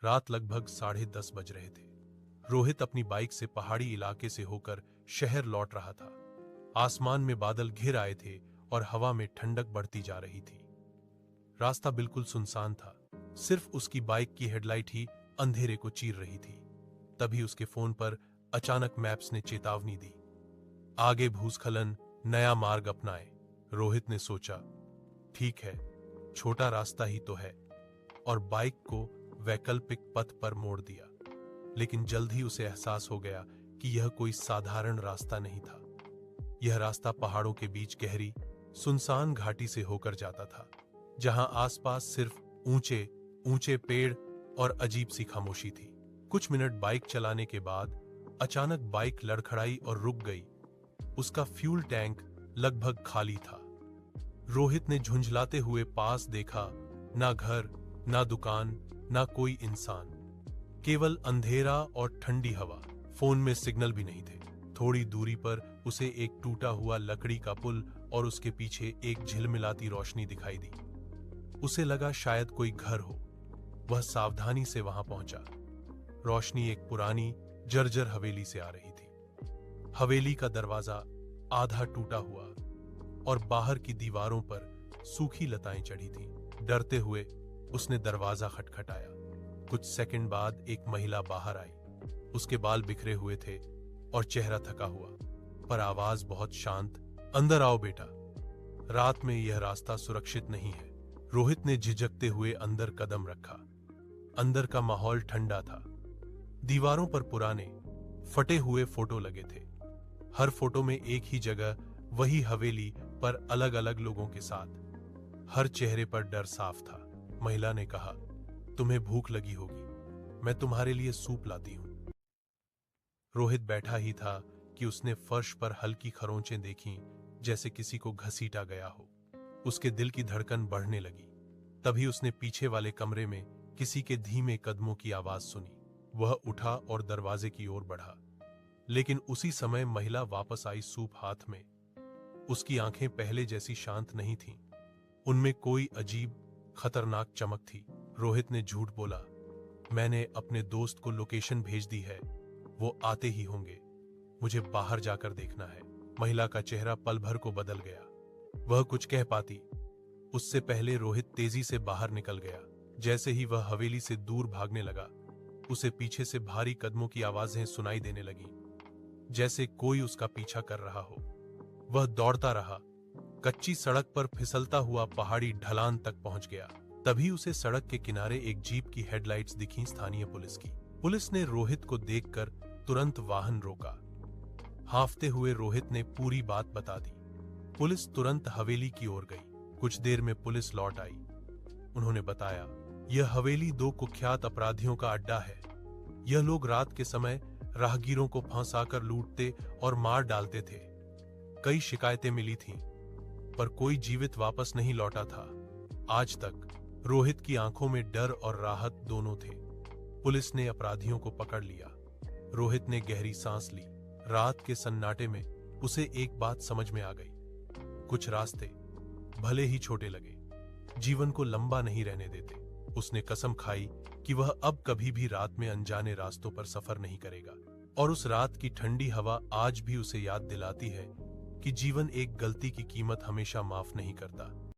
रात लगभग 10:30 बज रहे थे। रोहित अपनी बाइक से पहाड़ी इलाके से होकर शहर लौट रहा था। आसमान में बादल घिर आए थे और हवा में ठंडक बढ़ती जा रही थी। रास्ता बिल्कुल सुनसान था, सिर्फ उसकी बाइक की हेडलाइट ही अंधेरे को चीर रही थी। तभी उसके फोन पर अचानक मैप्स ने चेतावनी दी, आगे भूस्खलन, नया मार्ग अपनाएं। रोहित ने सोचा, ठीक है, छोटा रास्ता ही तो है, और बाइक को वैकल्पिक पथ पर मोड़ दिया। लेकिन जल्द ही उसे एहसास हो गया कि यह कोई साधारण रास्ता नहीं था। यह रास्ता पहाड़ों के बीच गहरी, सुनसान घाटी से होकर जाता था, जहां आसपास सिर्फ ऊंचे ऊंचे पेड़ और अजीब सी खामोशी थी। कुछ मिनट बाइक चलाने के बाद अचानक बाइक लड़खड़ाई और रुक गई। उसका फ्यूल टैंक लगभग खाली था। रोहित ने झुंझलाते हुए पास देखा, ना घर, ना दुकान, ना कोई इंसान, केवल अंधेरा और ठंडी हवा। फोन में सिग्नल भी नहीं थे। थोड़ी दूरी पर उसे एक टूटा हुआ लकड़ी का पुल और उसके पीछे एक झिलमिलाती रोशनी दिखाई दी। उसे लगा शायद कोई घर हो। वह सावधानी से वहां पहुंचा। रोशनी एक पुरानी जर्जर हवेली से आ रही थी। हवेली का दरवाजा आधा टूटा हुआ और बाहर की दीवारों पर सूखी लताएं चढ़ी थीं। डरते हुए उसने दरवाजा खटखटाया। कुछ सेकंड बाद एक महिला बाहर आई। उसके बाल बिखरे हुए थे और चेहरा थका हुआ, पर आवाज बहुत शांत, अंदर आओ बेटा, रात में यह रास्ता सुरक्षित नहीं है। रोहित ने झिझकते हुए अंदर कदम रखा। अंदर का माहौल ठंडा था। दीवारों पर पुराने फटे हुए फोटो लगे थे। हर फोटो में एक ही जगह, वही हवेली, पर अलग अलग लोगों के साथ। हर चेहरे पर डर साफ था। महिला ने कहा, तुम्हें भूख लगी होगी, मैं तुम्हारे लिए सूप लाती हूं। रोहित बैठा ही था कि उसने फर्श पर हल्की खरोंचें देखीं, जैसे किसी को घसीटा गया हो। उसके दिल की धड़कन बढ़ने लगी। तभी उसने पीछे वाले कमरे में किसी के धीमे कदमों की आवाज सुनी। वह उठा और दरवाजे की ओर बढ़ा, लेकिन उसी समय महिला वापस आई, सूप हाथ में। उसकी आंखें पहले जैसी शांत नहीं थीं। उनमें कोई अजीब, खतरनाक चमक थी। रोहित ने झूठ बोला, मैंने अपने दोस्त को लोकेशन भेज दी है, वो आते ही होंगे, मुझे बाहर जाकर देखना है। महिला का चेहरा पल भर को बदल गया। वह कुछ कह पाती, उससे पहले रोहित तेजी से बाहर निकल गया। जैसे ही वह हवेली से दूर भागने लगा, उसे पीछे से भारी कदमों की आवाजें सुनाई देने लगीं, जैसे कोई उसका पीछा कर रहा हो। वह दौड़ता रहा, कच्ची सड़क पर फिसलता हुआ पहाड़ी ढलान तक पहुंच गया। तभी उसे सड़क के किनारे एक जीप की हेडलाइट्स दिखीं, स्थानीय पुलिस की। पुलिस ने रोहित को देखकर तुरंत वाहन रोका। हांफते हुए रोहित ने पूरी बात बता दी। पुलिस तुरंत हवेली की ओर गई। कुछ देर में पुलिस लौट आई। उन्होंने बताया, यह हवेली 2 कुख्यात अपराधियों का अड्डा है। यह लोग रात के समय राहगीरों को फंसाकर लूटते और मार डालते थे। कई शिकायतें मिली थीं, पर कोई जीवित वापस नहीं लौटा था आज तक। रोहित की आंखों में डर और राहत दोनों थे। पुलिस ने अपराधियों को पकड़ लिया। रोहित ने गहरी सांस ली। रात के सन्नाटे में उसे एक बात समझ में आ गई, कुछ रास्ते भले ही छोटे लगे, जीवन को लंबा नहीं रहने देते। उसने कसम खाई कि वह अब कभी भी रात में अनजाने रास्तों पर सफर नहीं करेगा। और उस रात की ठंडी हवा आज भी उसे याद दिलाती है कि जीवन एक गलती की कीमत हमेशा माफ नहीं करता।